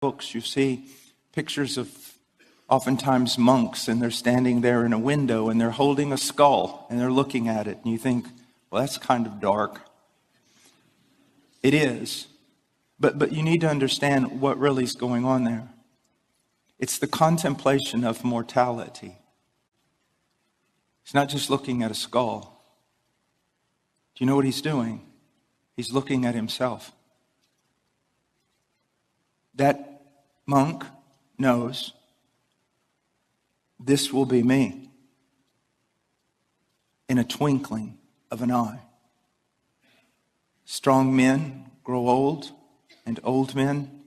books, you see pictures of oftentimes monks, and they're standing there in a window and they're holding a skull and they're looking at it. And you think, well, that's kind of dark. It is. But you need to understand what really is going on there. It's the contemplation of mortality. He's not just looking at a skull. Do you know what he's doing? He's looking at himself. That monk knows this will be me in a twinkling of an eye. Strong men grow old, and old men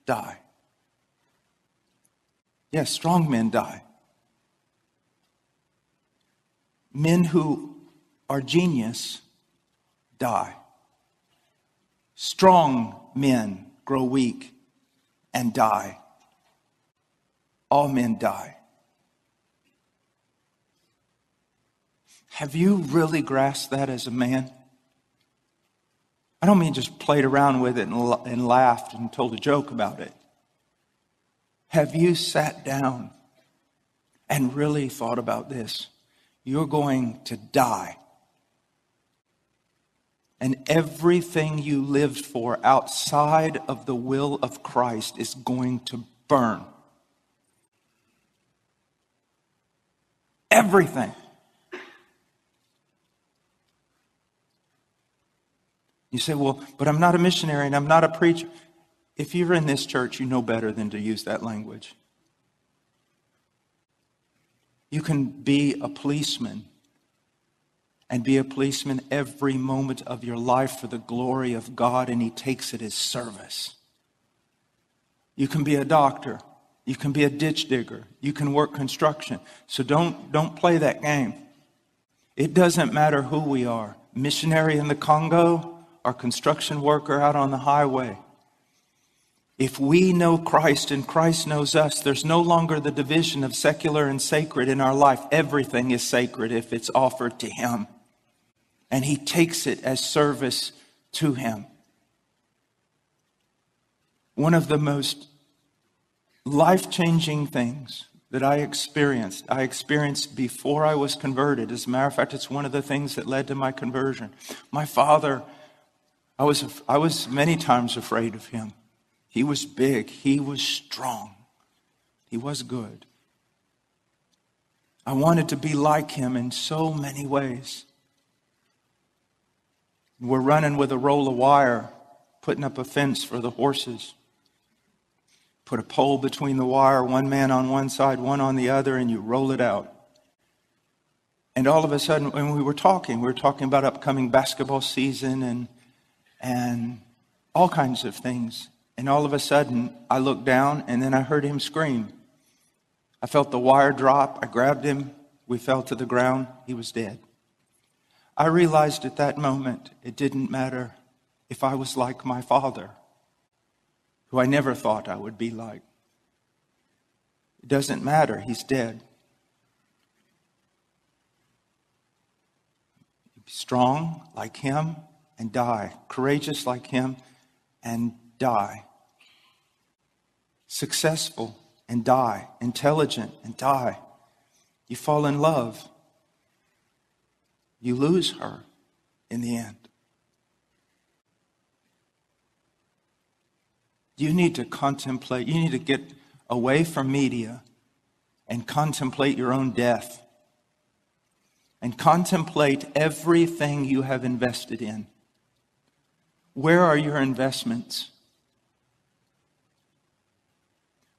die. Yes, strong men die. Men who are genius die. Strong men grow weak and die. All men die. Have you really grasped that as a man? I don't mean just played around with it and laughed and told a joke about it. Have you sat down and really thought about this? You're going to die. And everything you lived for outside of the will of Christ is going to burn. Everything. You say, well, but I'm not a missionary and I'm not a preacher. If you're in this church, you know better than to use that language. You can be a policeman and be a policeman every moment of your life for the glory of God, and He takes it as service. You can be a doctor. You can be a ditch digger. You can work construction. So don't play that game. It doesn't matter who we are. Missionary in the Congo, or construction worker out on the highway. If we know Christ and Christ knows us, there's no longer the division of secular and sacred in our life. Everything is sacred if it's offered to Him. And He takes it as service to Him. One of the most life-changing things that I experienced before I was converted. As a matter of fact, it's one of the things that led to my conversion. My father, I was many times afraid of him. He was big. He was strong. He was good. I wanted to be like him in so many ways. We're running with a roll of wire, putting up a fence for the horses. Put a pole between the wire, one man on one side, one on the other, and you roll it out. And all of a sudden, when we were talking about upcoming basketball season and all kinds of things. And all of a sudden, I looked down and then I heard him scream. I felt the wire drop. I grabbed him. We fell to the ground. He was dead. I realized at that moment, it didn't matter if I was like my father, who I never thought I would be like. It doesn't matter. He's dead. Be strong like him and die. Courageous like him and die. Successful and die. Intelligent and die. You fall in love. You lose her in the end. You need to contemplate. You need to get away from media and contemplate your own death. And contemplate everything you have invested in. Where are your investments?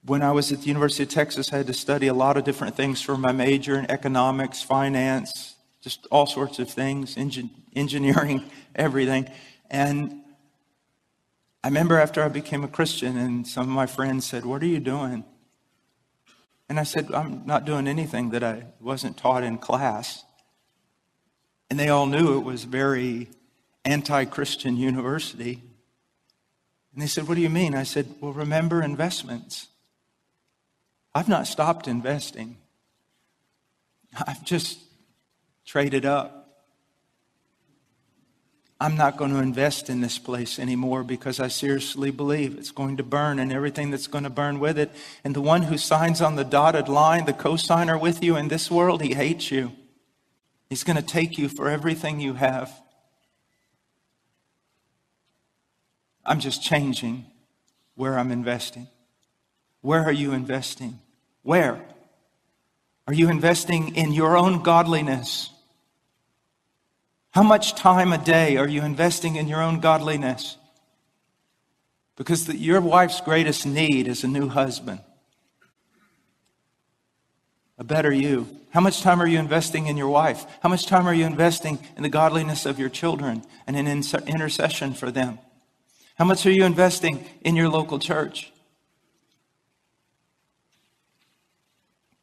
When I was at the University of Texas, I had to study a lot of different things for my major in economics, finance, just all sorts of things, engineering, everything. And I remember after I became a Christian and some of my friends said, "What are you doing?" And I said, "I'm not doing anything that I wasn't taught in class." And they all knew it was very anti-Christian university. And they said, "What do you mean?" I said, "Well, remember investments. I've not stopped investing. I've just traded up. I'm not going to invest in this place anymore because I seriously believe it's going to burn and everything that's going to burn with it. And the one who signs on the dotted line, the co-signer with you in this world, he hates you. He's going to take you for everything you have. I'm just changing where I'm investing. Where are you investing? Where? Are you investing in your own godliness? How much time a day are you investing in your own godliness? Because your wife's greatest need is a new husband. A better you. How much time are you investing in your wife? How much time are you investing in the godliness of your children and in intercession for them? How much are you investing in your local church?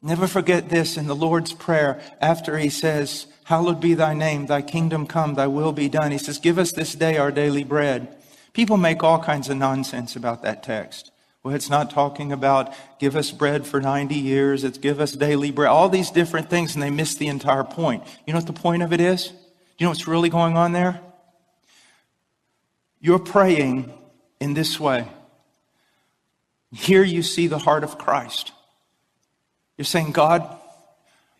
Never forget this in the Lord's Prayer after he says, hallowed be thy name, thy kingdom come, thy will be done. He says, give us this day our daily bread. People make all kinds of nonsense about that text. Well, it's not talking about give us bread for 90 years. It's give us daily bread. All these different things, and they miss the entire point. You know what the point of it is? Do you know what's really going on there? You're praying in this way. Here you see the heart of Christ. You're saying, God,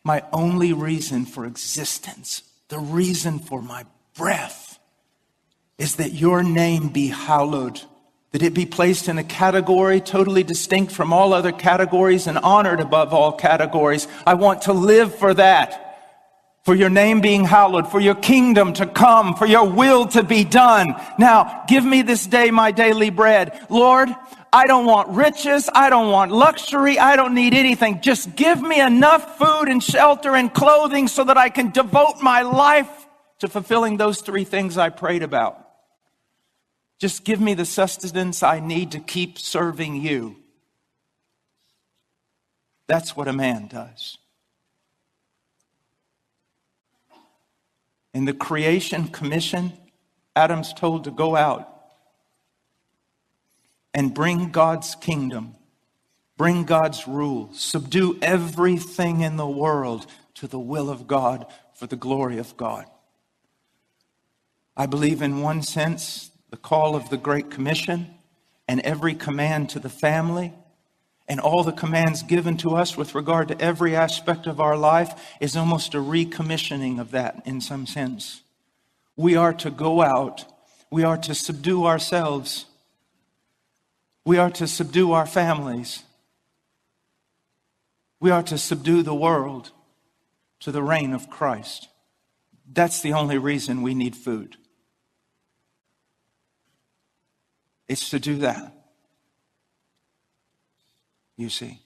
my only reason for existence, the reason for my breath, is that your name be hallowed, that it be placed in a category totally distinct from all other categories and honored above all categories. I want to live for that, for your name being hallowed, for your kingdom to come, for your will to be done. Now, give me this day my daily bread. Lord, I don't want riches. I don't want luxury. I don't need anything. Just give me enough food and shelter and clothing so that I can devote my life to fulfilling those three things I prayed about. Just give me the sustenance I need to keep serving you. That's what a man does. In the creation commission, Adam's told to go out and bring God's kingdom, bring God's rule, subdue everything in the world to the will of God for the glory of God. I believe in one sense, the call of the Great Commission and every command to the family and all the commands given to us with regard to every aspect of our life is almost a recommissioning of that in some sense. We are to go out. We are to subdue ourselves. We are to subdue our families. We are to subdue the world to the reign of Christ. That's the only reason we need food. It's to do that. You see.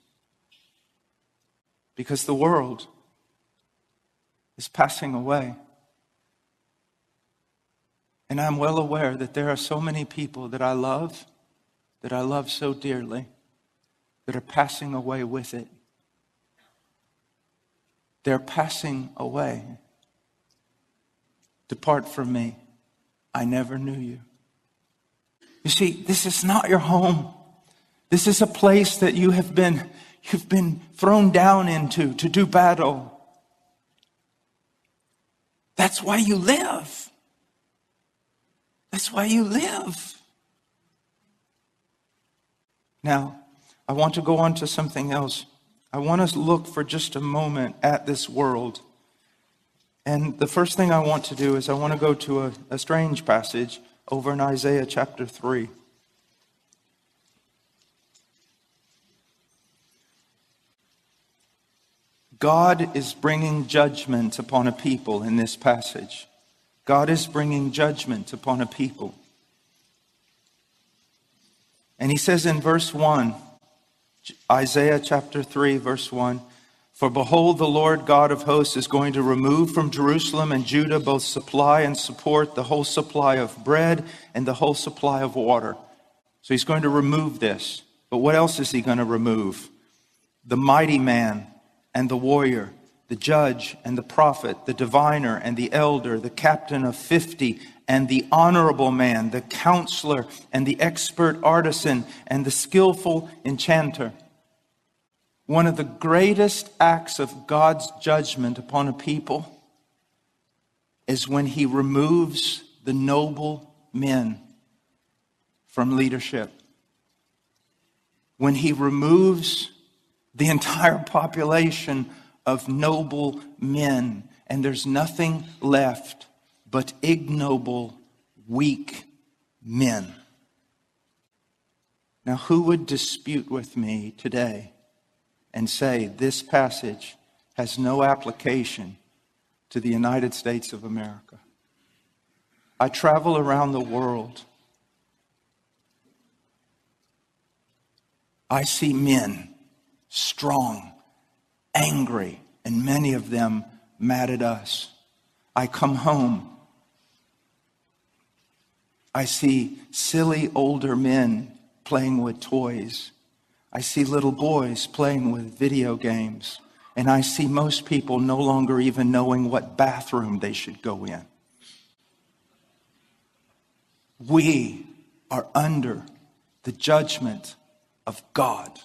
Because the world is passing away. And I'm well aware that there are so many people that I love so dearly, that are passing away with it. They're passing away. Depart from me. I never knew you. You see, this is not your home. This is a place that you've been thrown down into to do battle. That's why you live. That's why you live. Now, I want to go on to something else. I want us to look for just a moment at this world. And the first thing I want to do is I want to go to a strange passage over in Isaiah chapter 3. God is bringing judgment upon a people in this passage. God is bringing judgment upon a people. And he says in verse 1, Isaiah chapter 3, verse 1, for behold, the Lord God of hosts is going to remove from Jerusalem and Judah both supply and support, the whole supply of bread and the whole supply of water. So he's going to remove this. But what else is he going to remove? The mighty man and the warrior, the judge and the prophet, the diviner and the elder, the captain of 50, and the honorable man, the counselor and the expert artisan and the skillful enchanter. One of the greatest acts of God's judgment upon a people is when he removes the noble men from leadership. When he removes the entire population of noble men, and there's nothing left but ignoble, weak men. Now, who would dispute with me today and say this passage has no application to the United States of America? I travel around the world. I see men, strong, angry, and many of them mad at us. I come home. I see silly older men playing with toys. I see little boys playing with video games. And I see most people no longer even knowing what bathroom they should go in. We are under the judgment of God.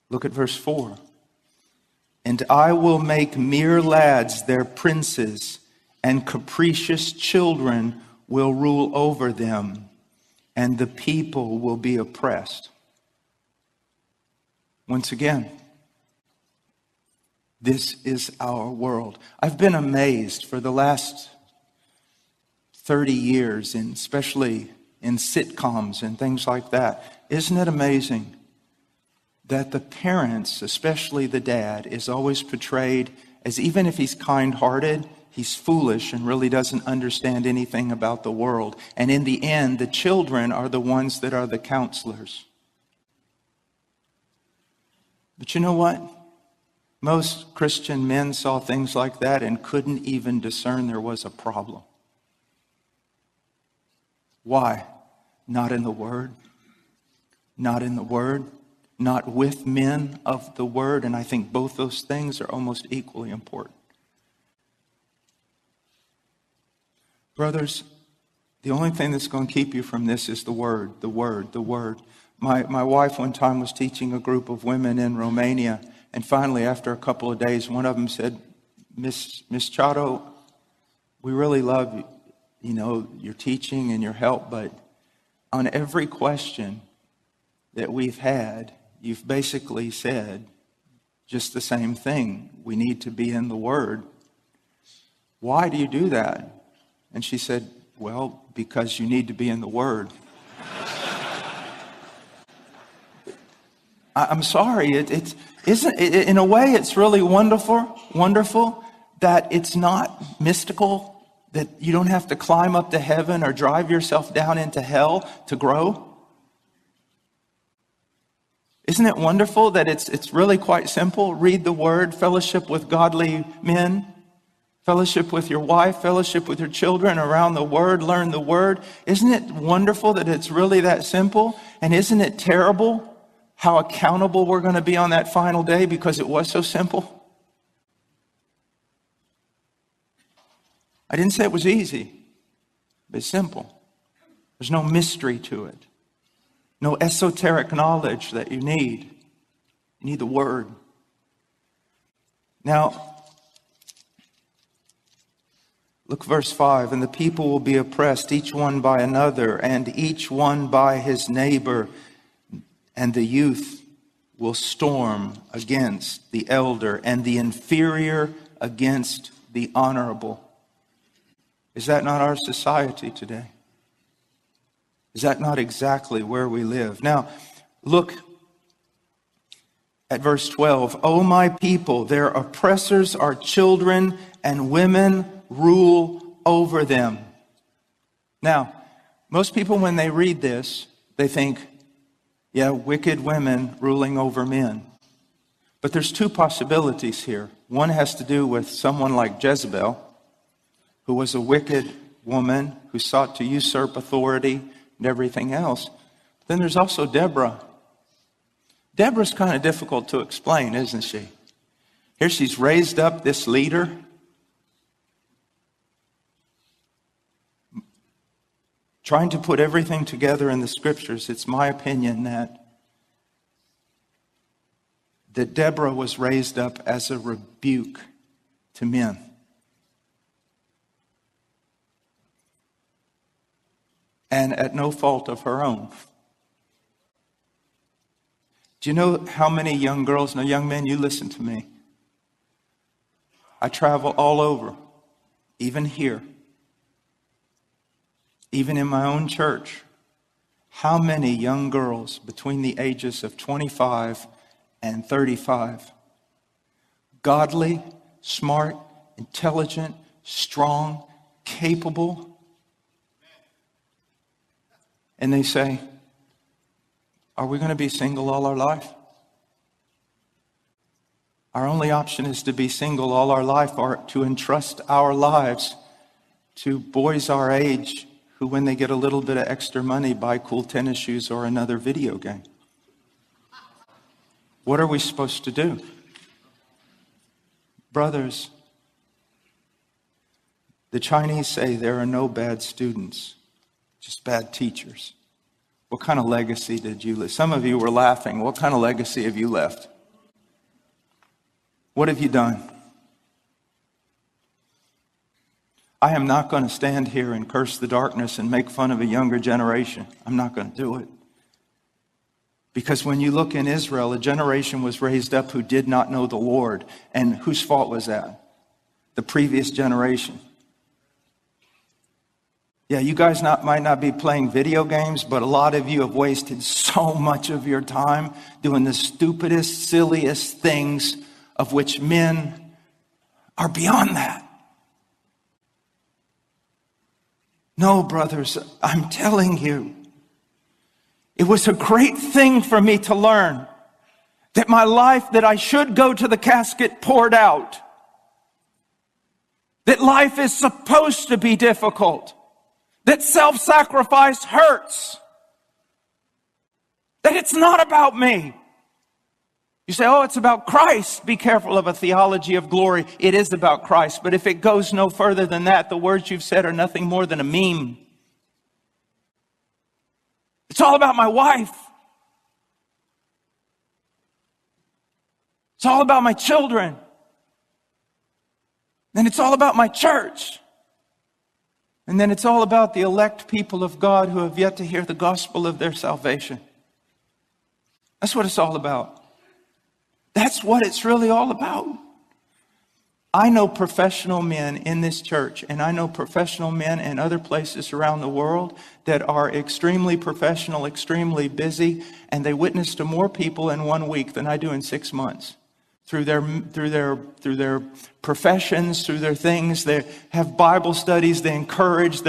Look at verse 4. And I will make mere lads their princes, and capricious children will rule over them, and the people will be oppressed. Once again, this is our world. I've been amazed for the last 30 years, and especially in sitcoms and things like that. Isn't it amazing that the parents, especially the dad, is always portrayed as, even if he's kind-hearted, he's foolish and really doesn't understand anything about the world. And in the end, the children are the ones that are the counselors. But you know what? Most Christian men saw things like that and couldn't even discern there was a problem. Why? Not in the Word. Not in the Word. Not with men of the Word. And I think both those things are almost equally important. Brothers, the only thing that's going to keep you from this is the Word, the Word, the Word. My wife one time was teaching a group of women in Romania. And finally, after a couple of days, one of them said, Miss Chato, we really love your teaching and your help, but on every question that we've had, you've basically said just the same thing. We need to be in the Word. Why do you do that? And she said, well, because you need to be in the Word. I'm sorry. In a way, it's really wonderful that it's not mystical, that you don't have to climb up to heaven or drive yourself down into hell to grow. Isn't it wonderful that it's really quite simple? Read the Word, fellowship with godly men, fellowship with your wife, fellowship with your children around the Word, learn the Word. Isn't it wonderful that it's really that simple? And isn't it terrible how accountable we're going to be on that final day because it was so simple? I didn't say it was easy, but it's simple. There's no mystery to it. No esoteric knowledge that you need. You need the Word. Now, look verse 5. And the people will be oppressed, each one by another, and each one by his neighbor. And the youth will storm against the elder, and the inferior against the honorable. Is that not our society today? Is that not exactly where we live? Now, look at verse 12. O my people, their oppressors are children, and women rule over them. Now, most people, when they read this, they think, yeah, wicked women ruling over men. But there's two possibilities here. One has to do with someone like Jezebel, who was a wicked woman who sought to usurp authority and everything else. Then there's also Deborah. Deborah's kind of difficult to explain, isn't she? Here she's raised up this leader. Trying to put everything together in the scriptures, it's my opinion that that Deborah was raised up as a rebuke to men. And at no fault of her own. Do you know how many young girls, no, young men, you listen to me. I travel all over, even here, even in my own church. How many young girls between the ages of 25 and 35, godly, smart, intelligent, strong, capable, and they say, are we going to be single all our life? Our only option is to be single all our life, or to entrust our lives to boys our age who, when they get a little bit of extra money, buy cool tennis shoes or another video game. What are we supposed to do? Brothers, the Chinese say there are no bad students, just bad teachers. What kind of legacy did you leave? Some of you were laughing. What kind of legacy have you left? What have you done? I am not going to stand here and curse the darkness and make fun of a younger generation. I'm not going to do it. Because when you look in Israel, a generation was raised up who did not know the Lord. And whose fault was that? The previous generation. Yeah, you guys might not be playing video games, but a lot of you have wasted so much of your time doing the stupidest, silliest things of which men are beyond that. No, brothers, I'm telling you, it was a great thing for me to learn that my life, that I should go to the casket, poured out. That life is supposed to be difficult. That self-sacrifice hurts. That it's not about me. You say, oh, it's about Christ. Be careful of a theology of glory. It is about Christ. But if it goes no further than that, the words you've said are nothing more than a meme. It's all about my wife. It's all about my children. Then it's all about my church. And then it's all about the elect people of God who have yet to hear the gospel of their salvation. That's what it's all about. That's what it's really all about. I know professional men in this church, and I know professional men in other places around the world that are extremely professional, extremely busy, and they witness to more people in 1 week than I do in 6 months. Through their professions, through their things, they have Bible studies, they encourage,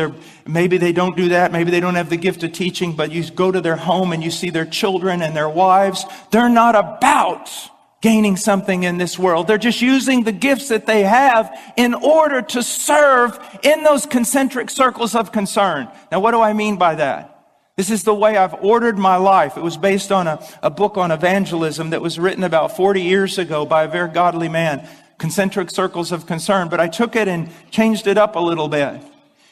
maybe they don't do that, maybe they don't have the gift of teaching, but you go to their home and you see their children and their wives. They're not about gaining something in this world. They're just using the gifts that they have in order to serve in those concentric circles of concern. Now, what do I mean by that? This is the way I've ordered my life. It was based on a book on evangelism that was written about 40 years ago by a very godly man, Concentric Circles of Concern. But I took it and changed it up a little bit.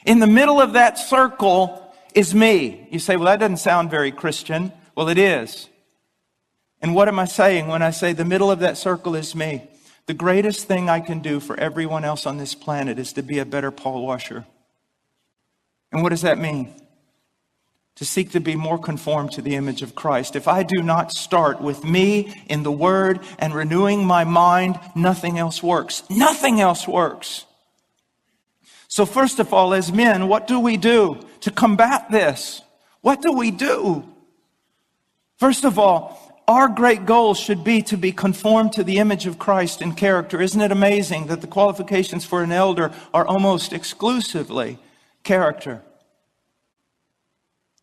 In the middle of that circle is me. You say, well, that doesn't sound very Christian. Well, it is. And what am I saying when I say the middle of that circle is me? The greatest thing I can do for everyone else on this planet is to be a better Paul washer. And what does that mean? To seek to be more conformed to the image of Christ. If I do not start with me in the Word and renewing my mind, nothing else works. Nothing else works. So first of all, as men, what do we do to combat this? What do we do? First of all, our great goal should be to be conformed to the image of Christ in character. Isn't it amazing that the qualifications for an elder are almost exclusively character?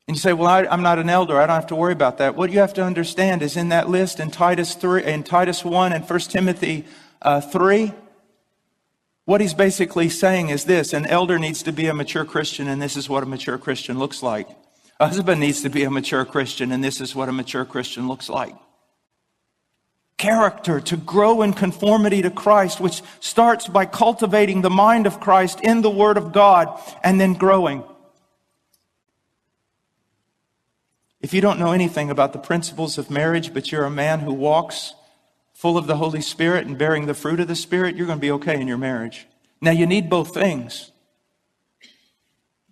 And you say, well, I'm not an elder. I don't have to worry about that. What you have to understand is in that list in Titus 1 and 1 Timothy 3, what he's basically saying is this: an elder needs to be a mature Christian, and this is what a mature Christian looks like. A husband needs to be a mature Christian, and this is what a mature Christian looks like. Character, to grow in conformity to Christ, which starts by cultivating the mind of Christ in the Word of God, and then growing. If you don't know anything about the principles of marriage, but you're a man who walks full of the Holy Spirit and bearing the fruit of the Spirit, you're going to be okay in your marriage. Now, you need both things.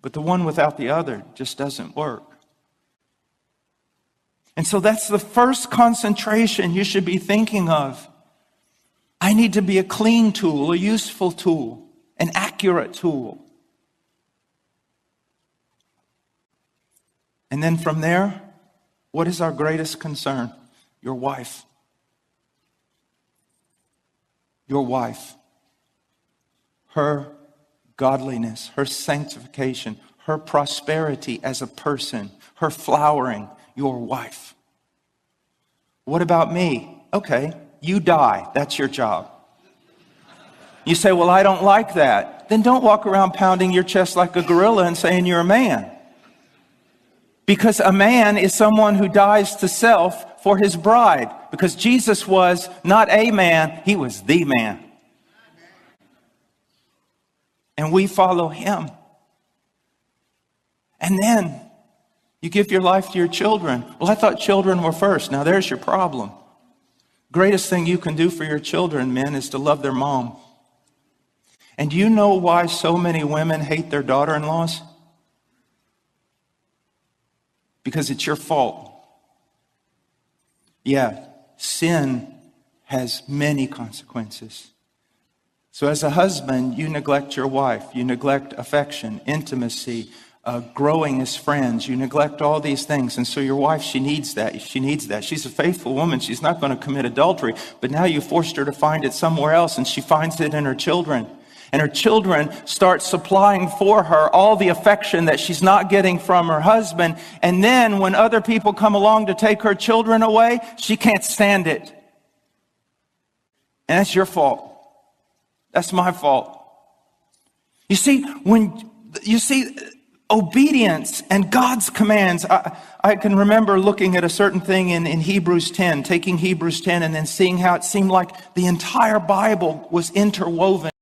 But the one without the other just doesn't work. And so that's the first concentration you should be thinking of. I need to be a clean tool, a useful tool, an accurate tool. And then from there, what is our greatest concern? Your wife. Your wife. Her godliness, her sanctification, her prosperity as a person, her flowering, your wife. What about me? Okay, you die. That's your job. You say, well, I don't like that. Then don't walk around pounding your chest like a gorilla and saying you're a man. Because a man is someone who dies to self for his bride. Because Jesus was not a man, he was the man. And we follow him. And then you give your life to your children. Well, I thought children were first. Now there's your problem. Greatest thing you can do for your children, men, is to love their mom. And do you know why so many women hate their daughter-in-laws? Because it's your fault. Yeah, sin has many consequences. So as a husband, you neglect your wife. You neglect affection, intimacy, growing as friends. You neglect all these things. And so your wife, she needs that. She needs that. She's a faithful woman. She's not going to commit adultery. But now you forced her to find it somewhere else, and she finds it in her children. And her children start supplying for her all the affection that she's not getting from her husband. And then when other people come along to take her children away, she can't stand it. And that's your fault. That's my fault. You see, obedience and God's commands. I can remember looking at a certain thing in Hebrews 10, taking Hebrews 10 and then seeing how it seemed like the entire Bible was interwoven